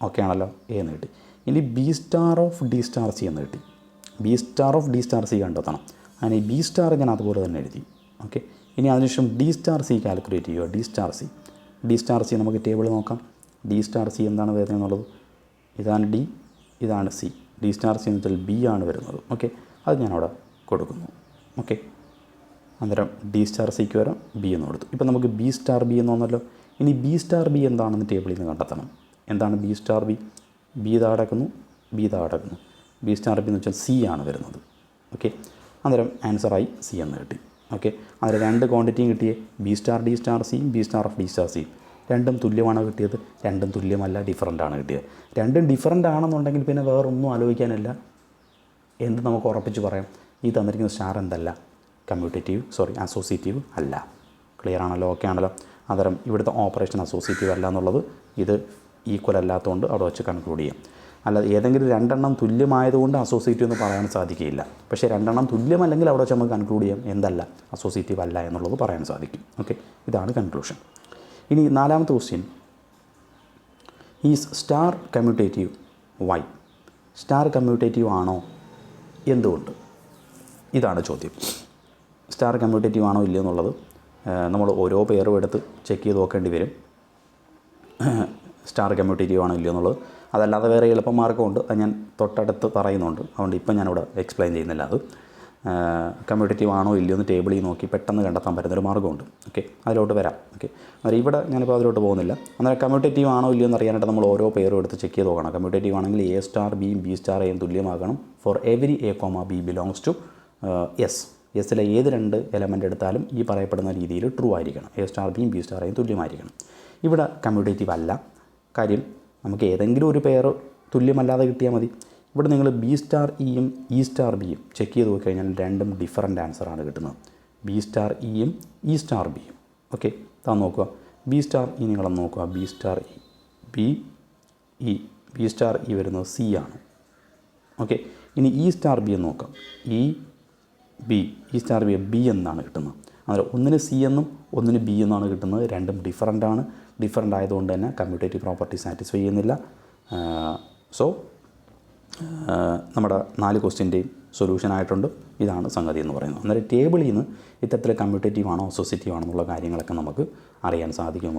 ഓക്കെ ആണല്ലോ, എ എന്ന് കിട്ടി. ഇനി B star of D star C എന്ന് കിട്ടി. B star of D star C കണ്ടെത്തണം. അങ്ങനെ ബി സ്റ്റാർ ഞാൻ അതുപോലെ തന്നെ എഴുതി. ഓക്കെ, ഇനി അതിനുശേഷം ഡി സ്റ്റാർ സി കാൽക്കുലേറ്റ് ചെയ്യുക. ഡി സ്റ്റാർ സി നമുക്ക് ടേബിൾ നോക്കാം. ഡി സ്റ്റാർ സി എന്താണ് വരുന്നത് എന്നുള്ളത്? ഇതാണ് ഡി, ഇതാണ് സി. ഡി സ്റ്റാർ സി എന്ന് വെച്ചാൽ ബി ആണ് വരുന്നത്. ഓക്കെ, അത് ഞാനവിടെ കൊടുക്കുന്നു. ഓക്കെ, അന്നേരം ഡി സ്റ്റാർ സിക്ക് വരാം ബി എന്ന് കൊടുത്തു. ഇപ്പം നമുക്ക് ബി സ്റ്റാർ ബി എന്ന് വന്നല്ലോ. ഇനി ബി സ്റ്റാർ ബി എന്താണെന്ന് ടേബിളിൽ നിന്ന് കണ്ടെത്തണം. എന്താണ് ബി സ്റ്റാർ ബി? ബി താടക്കുന്നു, ബി സ്റ്റാർ ബി എന്ന് വെച്ചാൽ സി ആണ് വരുന്നത്. ഓക്കെ, അന്നേരം ആൻസറായി സി എന്ന് കിട്ടി. ഓക്കെ, അതിൽ രണ്ട് ക്വാണ്ടിറ്റിയും കിട്ടിയേ, ബി സ്റ്റാർ ഡി സ്റ്റാർ സിയും B star of D star സിയും. രണ്ടും തുല്യമാണ് കിട്ടിയത്? രണ്ടും തുല്യമല്ല, ഡിഫറൻ്റാണ് കിട്ടിയത്. രണ്ടും ഡിഫറൻ്റ് ആണെന്നുണ്ടെങ്കിൽ പിന്നെ വേറൊന്നും ആലോചിക്കാനില്ല. എന്ത് നമുക്ക് ഉറപ്പിച്ച് പറയാം? ഈ തന്നിരിക്കുന്ന സ്റ്റാർ എന്തല്ല? അസോസിയേറ്റീവ് അല്ല. ക്ലിയർ ആണല്ലോ? ഓക്കെ ആണല്ലോ. അന്നേരം ഇവിടുത്തെ ഓപ്പറേഷൻ അസോസിയേറ്റീവ് അല്ല എന്നുള്ളത് ഇത് ഈക്വൽ അല്ലാത്തതുകൊണ്ട് അവിടെ വെച്ച് കൺക്ലൂഡ് ചെയ്യാം. അല്ലാതെ ഏതെങ്കിലും രണ്ടെണ്ണം തുല്യമായതുകൊണ്ട് അസോസിയേറ്റീവ് എന്ന് പറയാൻ സാധിക്കില്ല. പക്ഷേ രണ്ടെണ്ണം തുല്യമല്ലെങ്കിൽ അവിടെ വെച്ച് നമുക്ക് കൺക്ലൂഡ് ചെയ്യാം എന്തല്ല? അസോസിയേറ്റീവ് അല്ല എന്നുള്ളത് പറയാൻ സാധിക്കും. ഓക്കെ, ഇതാണ് കൺക്ലൂഷൻ. ഇനി നാലാമത്തെ question, is star commutative? Why? Star commutative ആണോ? എന്തുകൊണ്ട്? ഇതാണ് ചോദ്യം. സ്റ്റാർ കമ്മ്യൂട്ടേറ്റീവ് ആണോ ഇല്ലയോ എന്നുള്ളത് നമ്മൾ ഓരോ പേരും എടുത്ത് ചെക്ക് ചെയ്ത് നോക്കേണ്ടി വരും. സ്റ്റാർ കമ്മ്യൂട്ടേറ്റീവ് ആണോ ഇല്ലയോ എന്നുള്ളത്. അതല്ലാതെ വേറെ എളുപ്പമാർഗ്ഗമുണ്ട്, അത് ഞാൻ തൊട്ടടുത്ത് പറയുന്നുണ്ട്. അതുകൊണ്ട് ഇപ്പം ഞാനിവിടെ എക്സ്പ്ലെയിൻ ചെയ്യുന്നില്ല. അത് കമ്മ്യൂട്ടേറ്റീവ് ആണോ ഇല്ലയോ എന്ന് ടേബിളിൽ നോക്കി പെട്ടെന്ന് കണ്ടെത്താൻ പറ്റുന്നൊരു മാർഗ്ഗമുണ്ട്. ഓക്കെ, അതിലോട്ട് വരാം. ഓക്കെ, അന്നേരം ഇവിടെ ഞാനിപ്പോൾ അതിലോട്ട് പോകുന്നില്ല. അന്നേരം കമ്മ്യൂട്ടേറ്റീവ് ആണോ ഇല്ലയോ എന്ന് അറിയാനായിട്ട് നമ്മൾ ഓരോ പേരും എടുത്ത് ചെക്ക് ചെയ്ത് നോക്കണം. കമ്മ്യൂട്ടേറ്റീവ് ആണെങ്കിൽ എ സ്റ്റാർ ബിയും ബി സ്റ്റാർ എയും തുല്യമാകണം. For every A comma B belongs to S. എസ്സിലെ ഏത് രണ്ട് എലമെൻ്റ് എടുത്താലും ഈ പറയപ്പെടുന്ന രീതിയിൽ ട്രൂ ആയിരിക്കണം. എ സ്റ്റാർ ബിയും ബി സ്റ്റാർ എയും തുല്യമായിരിക്കണം. ഇവിടെ കമ്മ്യൂട്ടേറ്റീവ് അല്ല. കാര്യം നമുക്ക് ഏതെങ്കിലും ഒരു പെയർ തുല്യമല്ലാതെ കിട്ടിയാൽ മതി. ഇവിടെ നിങ്ങൾ ബി സ്റ്റാർ ഇയും ഇ സ്റ്റാർ ബിയും ചെക്ക് ചെയ്ത് നോക്കിക്കഴിഞ്ഞാൽ രണ്ടും ഡിഫറൻറ്റ് ആൻസറാണ് കിട്ടുന്നത്. ബി സ്റ്റാർ ഇയും ഇ സ്റ്റാർ ബിയും. ഓക്കെ, താൻ നോക്കുക. ബി സ്റ്റാർ ഇ നിങ്ങളൊന്ന് നോക്കുക. B star E, B star E വരുന്നത് സി ആണ്. ഓക്കെ, ഇനി ഇ സ്റ്റാർ ബി എന്ന് നോക്കാം. ഇ സ്റ്റാർ ബി എന്നാണ് കിട്ടുന്നത്. അന്നേരം ഒന്നിന് സി എന്നും ഒന്നിന് ബി എന്നാണ് കിട്ടുന്നത്. രണ്ടും ഡിഫറൻ്റ് ആയതുകൊണ്ട് തന്നെ കമ്മ്യൂട്ടേറ്റീവ് പ്രോപ്പർട്ടി സാറ്റിസ്ഫൈ ചെയ്യുന്നില്ല. സോ നമ്മുടെ 4 ക്വസ്റ്റ്യൻ്റെയും സൊല്യൂഷൻ ആയിട്ടുണ്ട്. ഇതാണ് സംഗതി എന്ന് പറയുന്നത്. അന്നേരം ടേബിളിൽ നിന്ന് ഇത്തരത്തിൽ കമ്മ്യൂട്ടേറ്റീവ് ആണോ അസോസിയേറ്റീവ് ആണോ എന്നുള്ള കാര്യങ്ങളൊക്കെ നമുക്ക് അറിയാൻ സാധിക്കും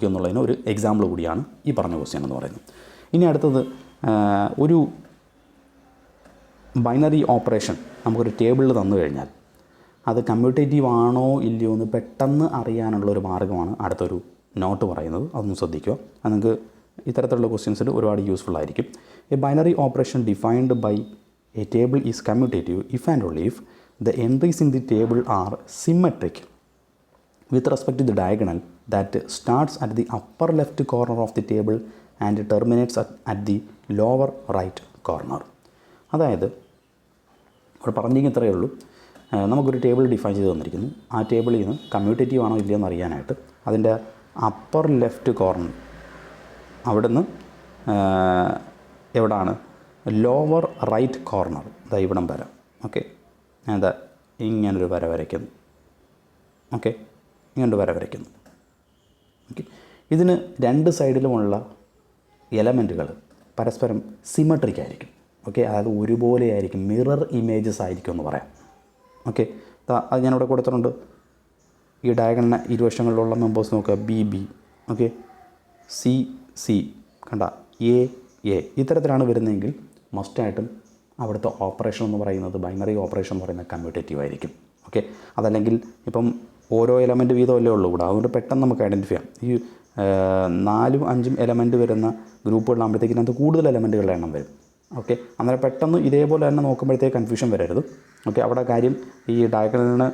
എന്നുള്ളതിന് ഒരു എക്സാമ്പിൾ കൂടിയാണ് ഈ പറഞ്ഞ ക്വസ്റ്റ്യൻ എന്ന് പറയുന്നത്. ഇനി അടുത്തത് ഒരു ബൈനറി ഓപ്പറേഷൻ നമുക്കൊരു ടേബിളിൽ തന്നു കഴിഞ്ഞാൽ അത് കമ്മ്യൂട്ടേറ്റീവ് ആണോ ഇല്ലയോ എന്ന് പെട്ടെന്ന് അറിയാനുള്ളൊരു മാർഗ്ഗമാണ് അടുത്തൊരു നോട്ട് പറയുന്നത്. അതൊന്ന് ശ്രദ്ധിക്കുക. അത് നിങ്ങൾക്ക് ഇത്തരത്തിലുള്ള ക്വസ്റ്റ്യൻസിൽ ഒരുപാട് യൂസ്ഫുൾ ആയിരിക്കും. A binary operation defined by a table is commutative if and only if the entries in the table are symmetric with respect to the diagonal that starts at the upper left corner of the table and terminates at the lower right corner. അതായത് ഇവിടെ പറഞ്ഞെങ്കിൽ ഇത്രയേ ഉള്ളൂ. നമുക്കൊരു table define ചെയ്ത് തന്നിരിക്കുന്നു. ആ ടേബിളിൽ നിന്ന് കമ്മ്യൂട്ടേറ്റീവ് ആണോ ഇല്ലയോ എന്ന് അറിയാനായിട്ട് അതിൻ്റെ അപ്പർ ലെഫ്റ്റ് കോർണർ അവിടുന്ന് എവിടാണ് ലോവർ റൈറ്റ് കോർണർ ഇതാ ഇവിടം വരാം. ഓക്കെ, ഞാൻ എന്താ ഇങ്ങനൊരു വര വരയ്ക്കുന്നു. ഓക്കെ, ഇങ്ങോട്ട് വരയ്ക്കുന്നു. ഓക്കെ, ഇതിന് രണ്ട് സൈഡിലുമുള്ള എലമെൻറ്റുകൾ പരസ്പരം സിമെട്രിക് ആയിരിക്കും. ഓക്കെ, അതായത് ഒരുപോലെ ആയിരിക്കും, മിറർ ഇമേജസ് ആയിരിക്കും എന്ന് പറയാം. ഓക്കെ, അത് ഞാനിവിടെ കൊടുത്തിട്ടുണ്ട്. ഈ ഡയഗണലിന് ഇരുവശങ്ങളിലുള്ള മെമ്പേഴ്സ് നോക്കുക. ബി, ഓക്കെ, സി കണ്ട, എ ഇത്തരത്തിലാണ് വരുന്നതെങ്കിൽ മസ്റ്റായിട്ടും അവിടുത്തെ ഓപ്പറേഷൻ എന്ന് പറയുന്നത് ബൈനറി ഓപ്പറേഷൻ എന്ന് പറയുന്നത് കമ്മ്യൂട്ടേറ്റീവ് ആയിരിക്കും. ഓക്കെ, അതല്ലെങ്കിൽ ഇപ്പം ഓരോ എലമെൻറ്റ് വീതമല്ലേ ഉള്ളൂ ഇവിടെ, അതുകൊണ്ട് പെട്ടെന്ന് നമുക്ക് ഐഡൻറ്റിഫൈ ചെയ്യാം. ഈ 4, 5 എലമെൻറ്റ് വരുന്ന ഗ്രൂപ്പുകളാകുമ്പോഴത്തേക്കിന് അത് കൂടുതൽ എലമെൻറ്റുകളുടെ എണ്ണം വരും. ഓക്കെ, അന്നേരം പെട്ടെന്ന് ഇതേപോലെ തന്നെ നോക്കുമ്പോഴത്തേക്ക് കൺഫ്യൂഷൻ വരരുത്. ഓക്കെ, അവിടെ കാര്യം ഈ ഡയഗണലിന്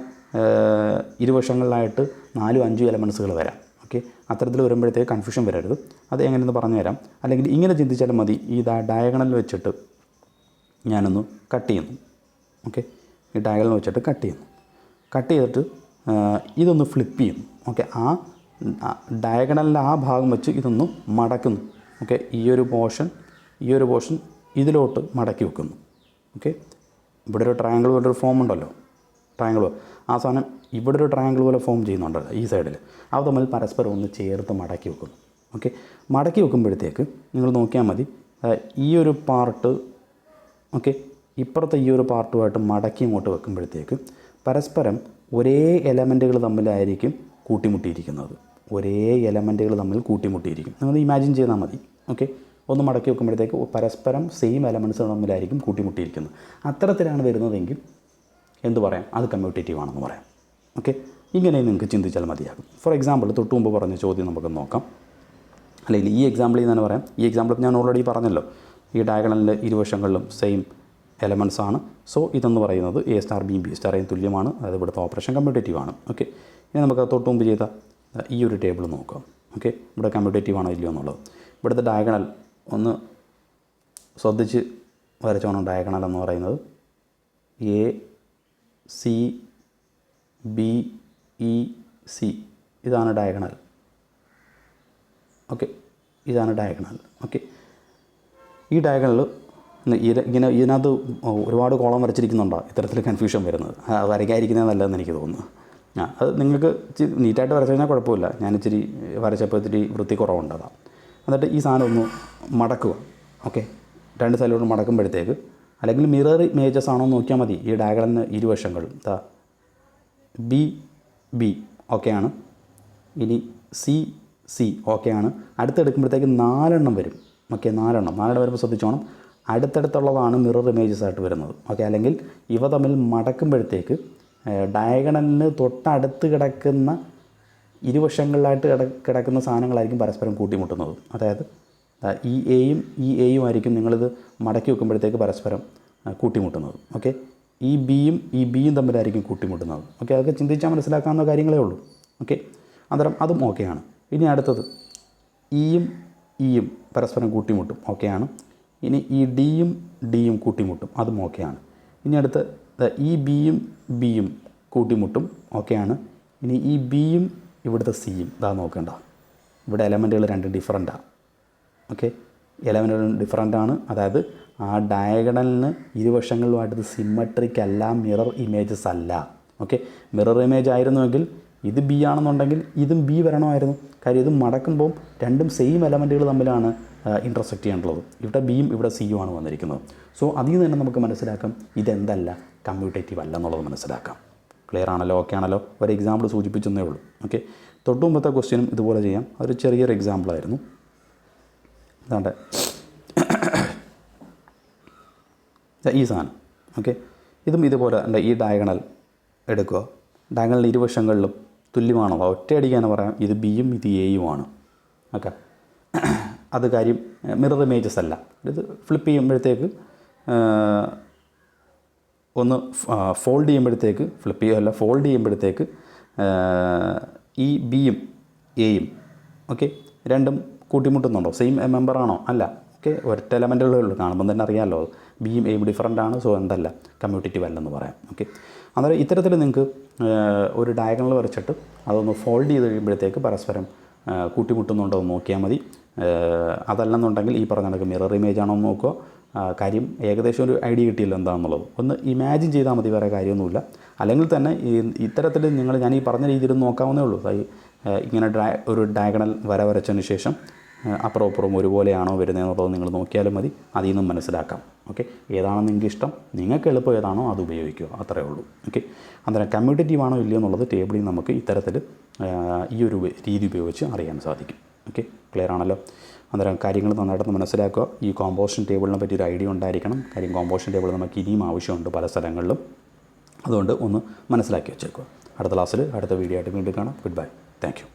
ഇരുവശങ്ങളിലായിട്ട് 4-5 എലമെൻസുകൾ വരാം. ഓക്കെ, അത്തരത്തിൽ വരുമ്പോഴത്തേക്ക് കൺഫ്യൂഷൻ വരരുത്. അത് എങ്ങനെയെന്ന് പറഞ്ഞു തരാം. അല്ലെങ്കിൽ ഇങ്ങനെ ചിന്തിച്ചാലും മതി. ഈ ഡയഗണൽ വെച്ചിട്ട് ഞാനൊന്ന് കട്ട് ചെയ്യുന്നു. ഓക്കെ, ഈ ഡയഗണൽ വെച്ചിട്ട് കട്ട് ചെയ്യുന്നു. കട്ട് ചെയ്തിട്ട് ഇതൊന്ന് ഫ്ലിപ്പ് ചെയ്യുന്നു. ഓക്കെ, ആ ഡയഗണലിൻ്റെ ആ ഭാഗം വെച്ച് ഇതൊന്ന് മടക്കുന്നു. ഓക്കെ, ഈ ഒരു പോർഷൻ ഇതിലോട്ട് മടക്കി വെക്കുന്നു. ഓക്കെ, ഇവിടെ ഒരു ട്രയാങ്കിൾ പോലെ ഒരു ഫോം ഉണ്ടല്ലോ, ട്രയാങ്കിൾ, ആ സാധനം ഇവിടെ ഒരു ട്രയാങ്കിൾ പോലെ ഫോം ചെയ്യുന്നുണ്ടല്ലോ ഈ സൈഡിൽ. അത് തമ്മിൽ പരസ്പരം ഒന്ന് ചേർത്ത് മടക്കി വെക്കുന്നു. ഓക്കെ, മടക്കി വെക്കുമ്പോഴത്തേക്ക് നിങ്ങൾ നോക്കിയാൽ മതി, ഈ ഒരു പാർട്ട്, ഓക്കെ, ഇപ്പുറത്തെ ഈ ഒരു പാർട്ടുമായിട്ട് മടക്കി ഇങ്ങോട്ട് വെക്കുമ്പോഴത്തേക്ക് പരസ്പരം ഒരേ എലമെൻറ്റുകൾ തമ്മിലായിരിക്കും കൂട്ടിമുട്ടിയിരിക്കുന്നത്. ഒരേ എലമെൻറ്റുകൾ തമ്മിൽ കൂട്ടിമുട്ടിയിരിക്കും. നിങ്ങൾ ഇമാജിൻ ചെയ്താൽ മതി. ഓക്കെ, ഒന്ന് മടക്കി വെക്കുമ്പോഴത്തേക്ക് പരസ്പരം സെയിം എലമെൻറ്റ്സ് തമ്മിലായിരിക്കും കൂട്ടിമുട്ടിയിരിക്കുന്നത്. അത്തരത്തിലാണ് വരുന്നതെങ്കിൽ എന്ത് പറയാം, അത് കമ്മ്യൂട്ടേറ്റീവ് ആണെന്ന് പറയാം. ഓക്കെ, ഇങ്ങനെ നിങ്ങൾക്ക് ചിന്തിച്ചാൽ മതിയാകും. ഫോർ എക്സാമ്പിൾ, തൊട്ട് മുമ്പ് പറഞ്ഞ ചോദ്യം നമുക്ക് നോക്കാം. അല്ലെങ്കിൽ ഈ എക്സാമ്പിളിൽ നിന്ന് തന്നെ പറയാം. ഈ എക്സാമ്പിൾ ഞാൻ ഓൾറെഡി പറഞ്ഞല്ലോ, ഈ ഡയഗണലിൻ്റെ ഇരുവശങ്ങളിലും സെയിം എലമെൻറ്റ്സ് ആണ്. സോ ഇതെന്ന് പറയുന്നത് A star B B star തുല്യമാണ്. അതായത് ഇവിടുത്തെ ഓപ്പറേഷൻ കമ്മ്യൂട്ടേറ്റീവ് ആണ്. ഓക്കെ, ഇനി നമുക്ക് തൊട്ട് മുമ്പ് ചെയ്ത ഈ ഒരു ടേബിൾ നോക്കാം. ഓക്കെ, ഇവിടെ കമ്മ്യൂട്ടേറ്റീവ് ആണോ ഇല്ലയോ എന്നുള്ളത്. ഇവിടുത്തെ ഡയഗണൽ ഒന്ന് ശ്രദ്ധിച്ച് വരച്ചോണം. ഡയഗണൽ എന്ന് പറയുന്നത് A C B E C, ഇതാണ് ഡയഗണൽ. ഓക്കെ, ഇതാണ് ഡയഗണൽ. ഓക്കെ, ഈ ഡയഗണൽ ഇങ്ങനെ ഇതിനകത്ത് ഒരുപാട് കോളം വരച്ചിരിക്കുന്നുണ്ടോ ഇത്തരത്തിൽ കൺഫ്യൂഷൻ വരുന്നത്. വരയ്ക്കാതിരിക്കുന്നത് നല്ലതെന്ന് എനിക്ക് തോന്നുന്നു. അത് നിങ്ങൾക്ക് നീറ്റായിട്ട് വരച്ചു കഴിഞ്ഞാൽ കുഴപ്പമില്ല. ഞാൻ ഇച്ചിരി വരച്ചപ്പോൾ ഇത്തിരി വൃത്തി കുറവുണ്ട്. അതാണ്. എന്നിട്ട് ഈ സാധനം ഒന്ന് മടക്കുക. ഓക്കെ, രണ്ട് സൈഡിലോട്ട് മടക്കുമ്പോഴത്തേക്ക്, അല്ലെങ്കിൽ മിറർ ഇമേജസ് ആണോ എന്ന് നോക്കിയാൽ മതി. ഈ ഡയഗണലിന് ഇരുവശങ്ങളും ബി ബി ഓക്കെയാണ്, ഇനി സി സി ഓക്കെയാണ്. അടുത്തെടുക്കുമ്പോഴത്തേക്ക് 4 എണ്ണം വരും. ഓക്കെ, 4 എണ്ണം വരുമ്പോൾ ശ്രദ്ധിച്ചോണം. അടുത്തടുത്തുള്ളതാണ് മിറർ ഇമേജസ് ആയിട്ട് വരുന്നത്. ഓക്കെ, അല്ലെങ്കിൽ ഇവ തമ്മിൽ മടക്കുമ്പോഴത്തേക്ക് ഡയഗണലിന് തൊട്ടടുത്ത് കിടക്കുന്ന ഇരുവശങ്ങളിലായിട്ട് കിടക്കുന്ന സാധനങ്ങളായിരിക്കും പരസ്പരം കൂട്ടിമുട്ടുന്നത്. അതായത് ഈ എയും ആയിരിക്കും നിങ്ങളിത് മടക്കി വെക്കുമ്പോഴത്തേക്ക് പരസ്പരം കൂട്ടിമുട്ടുന്നത്. ഓക്കെ, ഈ ബിയും തമ്മിലായിരിക്കും കൂട്ടിമുട്ടുന്നത്. ഓക്കെ, അതൊക്കെ ചിന്തിച്ചാൽ മനസ്സിലാക്കാവുന്ന കാര്യങ്ങളേ ഉള്ളൂ. ഓക്കെ, അന്നേരം അതും ഓക്കെയാണ്. ഇനി അടുത്തത് ഇയും പരസ്പരം കൂട്ടിമുട്ടും. ഓക്കെയാണ്. ഇനി ഈ ഡിയും കൂട്ടിമുട്ടും. അതും ഓക്കെയാണ്. ഇനി അടുത്ത് ഈ ബിയും കൂട്ടിമുട്ടും. ഓക്കെയാണ്. ഇനി ഈ ബിയും ഇവിടുത്തെ സിയും ഇതാ നോക്കണ്ട, ഇവിടെ എലമെൻറ്റുകൾ 2 ഡിഫറൻറ്റാണ്. ഓക്കെ, എലമെൻറ്റുകൾ ഡിഫറൻ്റാണ്. അതായത് ആ ഡയഗണലിന് ഇരുവശങ്ങളുമായിട്ട് സിമ്മട്രിക് അല്ല, മിറർ ഇമേജസ് അല്ല. ഓക്കെ, മിറർ ഇമേജ് ആയിരുന്നുവെങ്കിൽ ഇത് ബി ആണെന്നുണ്ടെങ്കിൽ ഇതും ബി വരണമായിരുന്നു. കാര്യം ഇത് മടക്കുമ്പോൾ രണ്ടും സെയിം എലമെൻറ്റുകൾ തമ്മിലാണ് ഇൻ്റർസെക്റ്റ് ചെയ്യേണ്ടത്. ഇവിടെ ബിയും ഇവിടെ സിയും ആണ് വന്നിരിക്കുന്നത്. സോ അതിൽ നിന്ന് തന്നെ നമുക്ക് മനസ്സിലാക്കാം ഇതെന്തല്ല, കമ്മ്യൂട്ടേറ്റീവ് അല്ല എന്നുള്ളത് മനസ്സിലാക്കാം. ക്ലിയർ ആണല്ലോ? ഓക്കെ ആണല്ലോ? ഒരു എക്സാമ്പിൾ സൂചിപ്പിച്ചെന്നേ ഉള്ളൂ. ഓക്കെ, തൊട്ട് മുമ്പത്തെ ക്വസ്റ്റ്യനും ഇതുപോലെ ചെയ്യാം. അതൊരു ചെറിയൊരു എക്സാമ്പിളായിരുന്നു. അതാണ്ട് ഈ സാധനം. ഓക്കെ, ഇതും ഇതുപോലെ ഈ ഡയഗണൽ എടുക്കുക. ഡയഗണൽ ഇരുവശങ്ങളിലും തുല്യമാണോ? ഒറ്റയടിക്കാണ് പറയാം ഇത് ബിയും ഇത് എയുമാണ്. ഓക്കെ, അത് കാര്യം മിറർ ഇമേജസ് അല്ല. ഇത് ഫ്ലിപ്പ് ചെയ്യുമ്പോഴത്തേക്ക് ഒന്ന് ഫോൾഡ് ചെയ്യുമ്പോഴത്തേക്ക്, ഫ്ലിപ്പ് ചെയ്യുകയല്ല ഫോൾഡ് ചെയ്യുമ്പോഴത്തേക്ക് ഈ ബിയും എയും ഓക്കെ രണ്ടും കൂട്ടിമുട്ടുന്നുണ്ടോ? സെയിം മെമ്പറാണോ? അല്ല. ഓക്കെ, ഒരൊറ്റ എലമെൻറ്റുകളേ ഉള്ളൂ. കാണുമ്പോൾ തന്നെ അറിയാമല്ലോ ബിയും എയും ഡിഫറൻ്റ് ആണ്. സോ എന്തല്ല, കമ്മ്യൂട്ടേറ്റീവ് അല്ലെന്ന് പറയാം. ഓക്കെ, അന്നേരം ഇത്തരത്തിൽ നിങ്ങൾക്ക് ഒരു ഡയഗണൽ വരച്ചിട്ട് അതൊന്ന് ഫോൾഡ് ചെയ്ത് കഴിയുമ്പോഴത്തേക്ക് പരസ്പരം കൂട്ടിമുട്ടുന്നുണ്ടോ എന്ന് നോക്കിയാൽ മതി. അതല്ലെന്നുണ്ടെങ്കിൽ ഈ പറഞ്ഞ കണക്ക് മിറർ ഇമേജ് ആണോ എന്ന് നോക്കുക. കാര്യം ഏകദേശം ഒരു ഐഡിയ കിട്ടിയില്ല എന്താണെന്നുള്ളത്. ഒന്ന് ഇമാജിൻ ചെയ്താൽ മതി, വേറെ കാര്യമൊന്നുമില്ല. അല്ലെങ്കിൽ തന്നെ ഇത്തരത്തിൽ ഞാൻ ഈ പറഞ്ഞ രീതിയിൽ നോക്കാവുന്നേ ഉള്ളൂ. ഇങ്ങനെ ഒരു ഡയഗണൽ വരച്ചതിന് ശേഷം അപ്പുറം ഒരുപോലെയാണോ വരുന്നതെന്നുള്ളത് നിങ്ങൾ നോക്കിയാലും മതി. അതിൽ നിന്നും മനസ്സിലാക്കാം. ഓക്കെ, ഏതാണോ നിങ്ങൾക്ക് ഇഷ്ടം, നിങ്ങൾക്ക് എളുപ്പം ഏതാണോ അത് ഉപയോഗിക്കുക, അത്രയേ ഉള്ളൂ. ഓക്കെ, അന്നേരം കമ്മ്യൂട്ടേറ്റീവ് ആണോ ഇല്ലയോ എന്നുള്ളത് ടേബിളിൽ നമുക്ക് ഇത്തരത്തിൽ ഈ ഒരു രീതി ഉപയോഗിച്ച് അറിയാൻ സാധിക്കും. ഓക്കെ, ക്ലിയർ ആണല്ലോ? അന്നേരം കാര്യങ്ങൾ നന്നായിട്ട് മനസ്സിലാക്കുക. ഈ കോമ്പോസിഷൻ ടേബിളിനെ പറ്റി ഒരു ഐഡിയ ഉണ്ടായിരിക്കണം. കാര്യം കോമ്പോസിഷൻ ടേബിൾ നമുക്ക് ഇനിയും ആവശ്യമുണ്ട് പല സ്ഥലങ്ങളിലും. അതുകൊണ്ട് ഒന്ന് മനസ്സിലാക്കി വെച്ചേക്കുക. അടുത്ത ക്ലാസ്സിൽ അടുത്ത വീഡിയോ ആയിട്ട് വീണ്ടും കാണാം. Good bye. Thank you.